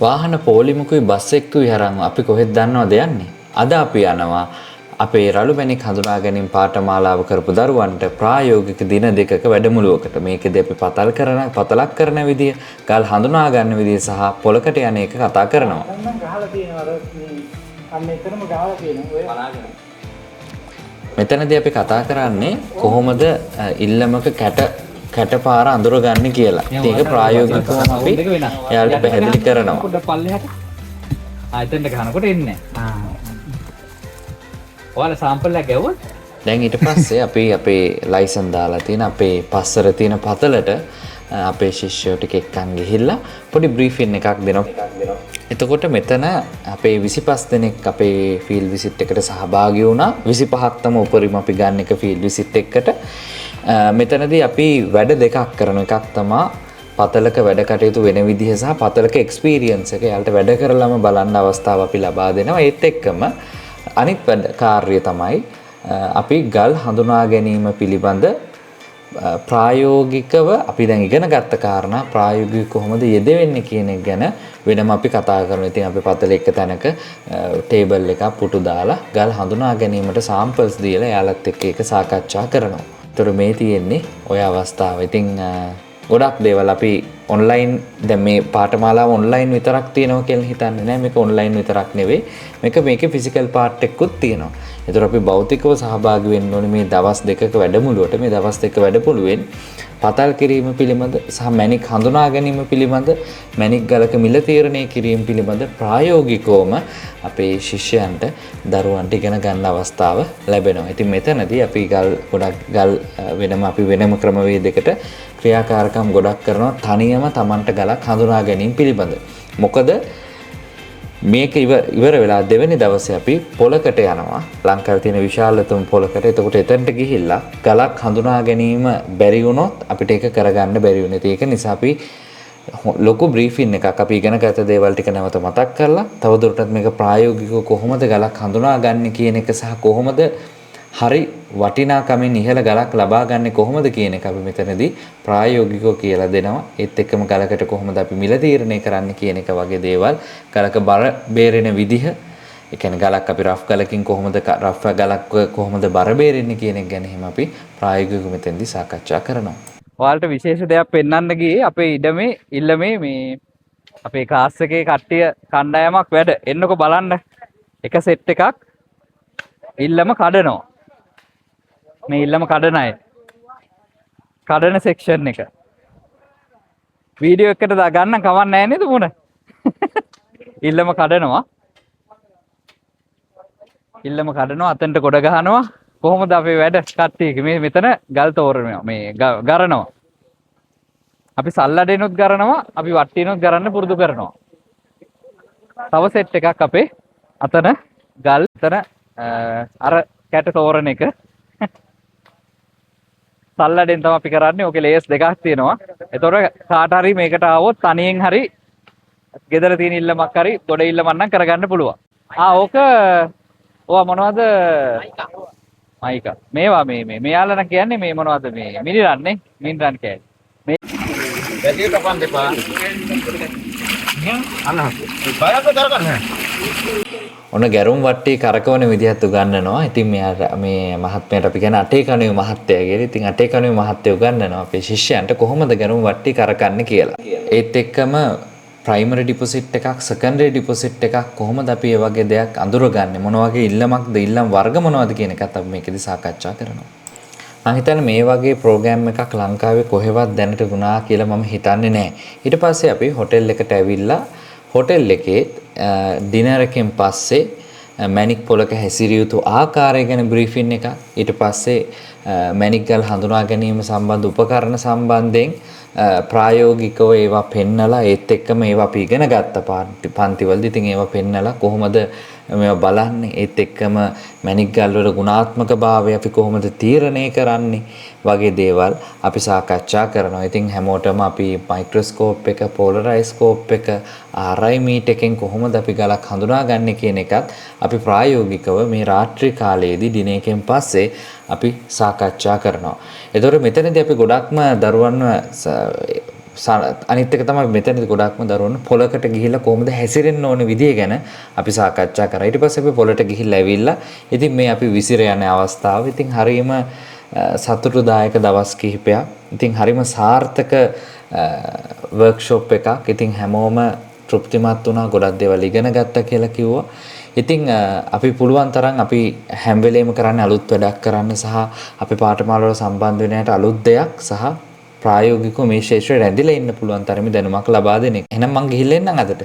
වාහන පොලිමකුයි බස් එකකුයි අරන් අපි කොහෙද දන්නවද යන්නේ? අද අපි යනවා අපේ රළුමැණික් හඳුනා ගැනීම පාඨමාලාව කරපු දරුවන්ට ප්‍රායෝගික දින දෙකක වැඩමුළුවකට. මේකෙදී අපි පතලක් කරන විදිය, ගල් හඳුනා ගන්න විදිය සහ පොලකට යන එක කතා කරනවා. මෙතනදී අපි කතා කරන්නේ කොහොමද ඉල්ලමක කැටපාර අඳුරගන්නේ කියලා. ඒක ප්‍රායෝගිකව අපි එයාලට පැහැදිලි කරනවා. පොඩ්ඩක් පල්ලෙහාට. එතනට ගහනකොට එන්නේ නැහැ. ඔයාලා සාම්පල් එකක් ගැව්වොත් දැන් ඊට පස්සේ අපි අපේ ලයිසන් දාලා තියෙන අපේ පස්සර තියෙන පතලට අපේ ශිෂ්‍යයෝ ටික එක්කන් ගිහිල්ලා පොඩි බ්‍රීෆින් එකක් දෙනවා. එතකොට මෙතන අපේ 25 දෙනෙක් අපේ ෆීල්ඩ් විසිට් එකට සහභාගී වුණා. 25ක් තම උපරිම අපි ගන්න එක ෆීල්ඩ් විසිට් එකකට. මෙතනදී අපි වැඩ දෙකක් කරන එකක් තමයි පතලක වැඩ කටයුතු වෙන විදිහ සහ පතලක එක්ස්පීරියන්ස් එක යාලට වැඩ කරලම බලන්න අවස්ථාව අපි ලබා දෙනවා. ඒත් එක්කම අනිත් වැඩ කාර්යය තමයි අපි ගල් හඳුනා ගැනීම පිළිබඳ ප්‍රායෝගිකව අපි දැන් ඉගෙන ගත්ත කාරණා ප්‍රායෝගිකව කොහොමද යෙදෙන්නේ කියන එක ගැන වෙනම අපි කතා කරනවා. ඉතින් අපි පතල එක තැනක ටේබල් එකක් පුටු දාලා ගල් හඳුනා ගැනීමට සාම්පල්ස් දීලා යාලත් එක්ක ඒක සාකච්ඡා කරනවා. ඒතර මේ තියෙන්නේ ඔය අවස්ථාව. ඉතින් ගොඩක් දේවල් අපි ඔන්ලයින් දැන් මේ පාඨමාලාව ඔන්ලයින් විතරක් තියෙනවා කියලා හිතන්නේ නැහැ. මේක ඔන්ලයින් විතරක් නෙවෙයි. මේකේ ෆිසිකල් පාර්ට් එකකුත් තියෙනවා. ඒතර අපි භෞතිකව සහභාගී වෙන්න ඕනේ මේ දවස් දෙකක වැඩමුළුවට. මේ දවස් දෙක වැඩමුළුවෙන් පතල් කිරීම පිළිබඳ සහ මැණික් හඳුනා ගැනීම පිළිබඳ මැණික් ගලක මිල තීරණය කිරීම පිළිබඳ ප්‍රායෝගිකවම අපේ ශිෂ්‍යයන්ට දරුවන්ට ඉගෙන ගන්න අවස්ථාව ලැබෙනවා. ඉතින් මෙතනදී අපි ගල් අපි වෙනම ක්‍රමවේදයකට ක්‍රියාකාරකම් ගොඩක් කරනවා තනියම Tamanට ගලක් හඳුනා ගැනීම පිළිබඳ. මොකද මේක ඉවර වෙලා දෙවෙනි දවසේ අපි පොලකට යනවා. ලංකාවේ තියෙන විශාලතම පොලකට. එතකොට එතනට ගිහිල්ලා ගලක් හඳුනා ගැනීම බැරි වුණොත් අපිට ඒක කරගන්න බැරි වෙනවා. ඒක නිසා අපි ලොකු බ්‍රීෆින් එකක් අපි ඉගෙන ගත දේවල් ටික නැවත මතක් කරලා තවදුරටත් මේක ප්‍රායෝගිකව කොහොමද ගලක් හඳුනා ගන්න කියන එක සහ කොහොමද හරි වටිනාකමින් ඉහළ ගලක් ලබා ගන්න කොහොමද කියන එක අපි මෙතනදී ප්‍රායෝගිකව කියලා දෙනවා. ඒත් එක්කම ගලකට කොහොමද අපි මිල තීරණය කරන්න කියන එක වගේ දේවල්, ගලක බර බේරෙන විදිහ, ඒ කියන්නේ ගලක් අපි රෆ් ගලකින් කොහොමද රෆ් ගලක් කොහොමද බර බේරෙන්නේ කියන එක ගැන එහෙම අපි ප්‍රායෝගිකව මෙතනදී සාකච්ඡා කරනවා. ඔයාලට විශේෂ දෙයක් පෙන්වන්න ගියේ අපේ ඉල්ලමේ මේ අපේ ක්ලාස් එකේ කට්ටිය කණ්ඩායමක් වැඩ එන්නකො බලන්න. එක සෙට් එකක් ඉල්ලම කඩනවා. මේ ඉල්ලම කඩන අය කඩන සෙක්ෂන් එක වීඩියෝ එකට ගන්න කවන්න නැහැ නේද මොන ඉල්ලම කඩනවා අතෙන්ට ගොඩ ගහනවා. කොහොමද අපේ වැඩ කට්ටියක මේ මෙතන ගල් තෝරනවා මේ ගරනවා. අපි සල්ලඩේනොත් ගරනවා, අපි වට්ටියනොත් ගරන්න පුරුදු කරනවා. තව සෙට් එකක් අපේ අතන ගල් අතන අර කැට තෝරන එක සල්ලඩෙන් තමයි අපි කරන්නේ. ඕකේ ලේයර්ස් දෙකක් තියෙනවා. ඒතොර කාට හරි මේකට ආවොත් තනියෙන් හරි ගෙදර තියෙන ඉල්ලමක් හරි ගොඩ ඉල්ලමක් නම් කරගන්න පුළුවන්. ඕක ඔයා මොනවද? මයිකා. මේවා මේ මෙයාලා නම් කියන්නේ මේ මොනවද මේ මිනිරන්නේ? මිනිරන් කියන්නේ. මේ වැඩි තපන් දෙපා. ඔන්න ගැරුම් වට්ටි කරකවන විදිහත් උගන්වනවා. ඉතින් මෙයාට මේ මහත්මයාට අපි කියන අටේ කණුවේ මහත්තයා කියලා. ඉතින් අටේ කණුවේ මහත්තයා උගන්වනවා අපේ ශිෂ්‍යයන්ට කොහොමද ගැරුම් වට්ටි කරකන්නේ කියලා. ඒත් එක්කම ප්‍රයිමරි ඩිපොසිට් එකක්, සෙකන්ඩරි ඩිපොසිට් එකක් කොහොමද අපි මේ වගේ දෙයක් අඳුරගන්නේ? මොන වගේ ඉල්ලමක්ද, ඉල්ලම් වර්ග මොනවද කියන එකත් අපි මේකෙදි සාකච්ඡා කරනවා. මම හිතන්නේ මේ වගේ ප්‍රෝග්‍රෑම් එකක් ලංකාවේ කොහෙවත් දැනට වුණා කියලා මම හිතන්නේ නැහැ. ඊට පස්සේ අපි හොටෙල් එකට ඇවිල්ලා හොටෙල් එකේ ඩිනර් එකෙන් පස්සේ මැණික් පොලක හැසිරිය යුතු ආකාරය ගැන බ්‍රීෆින් එකක්. ඊට පස්සේ මැණික් ගල් හඳුනා ගැනීම සම්බන්ධ උපකරණ සම්බන්ධයෙන් ප්‍රායෝගිකව ඒවා පෙන්නලා ඒත් එක්කම ඒවා අපි ඉගෙන ගත්ත පන්තිවලදී ඉතින් ඒවා පෙන්නලා කොහොමද මේවා බලන්නේ, ඒත් එක්කම මැණික් ගල් වල ගුණාත්මක භාවය අපි කොහොමද තීරණය කරන්නේ වගේ දේවල් අපි සාකච්ඡා කරනවා. ඉතින් හැමෝටම අපි මයික්‍රොස්කෝප් එක, පෝලරයිස්කෝප් එක, RI මීට් එකෙන් කොහොමද අපි ගලක් හඳුනාගන්නේ කියන එකත් අපි ප්‍රායෝගිකව මේ රාත්‍රී කාලයේදී දිනයකින් පස්සේ අපි සාකච්ඡා කරනවා. ඒතකොට මෙතනදී අපි ගොඩක්ම දරුවන්ව අනිත් එක තමයි මෙතනදී ගොඩක්ම දරුවෝ පොලකට ගිහිල්ලා කොහොමද හැසිරෙන්න ඕන විදිය ගැන අපි සාකච්ඡා කරා. ඊට පස්සේ අපි පොලට ගිහිල්ලා ඇවිල්ලා ඉතින් මේ අපි විසිර යන අවස්ථාව ඉතින් හරීම සතුටුදායක දවස් කිහිපයක්. ඉතින් හරීම සාර්ථක වර්ක්ෂොප් එකක්. ඉතින් හැමෝම තෘප්තිමත් වුණා. ගොඩක් දේවල් ඉගෙන ගත්තා කියලා කිව්වා. ඉතින් අපි පුළුවන් තරම් අපි හැම වෙලේම කරන්නේ අලුත් වැඩක් කරන්න සහ අපේ පාඨමාල වල සම්බන්ධ වෙන යට අලුත් දෙයක් සහ ප්‍රායෝගිකව මේ ශේෂ්ත්‍රයේ රැඳිලා ඉන්න පුළුවන් තරමේ දැනුමක් ලබා දෙන එක. එහෙනම් මං ගිහිල්ලා එන්නම් අදට.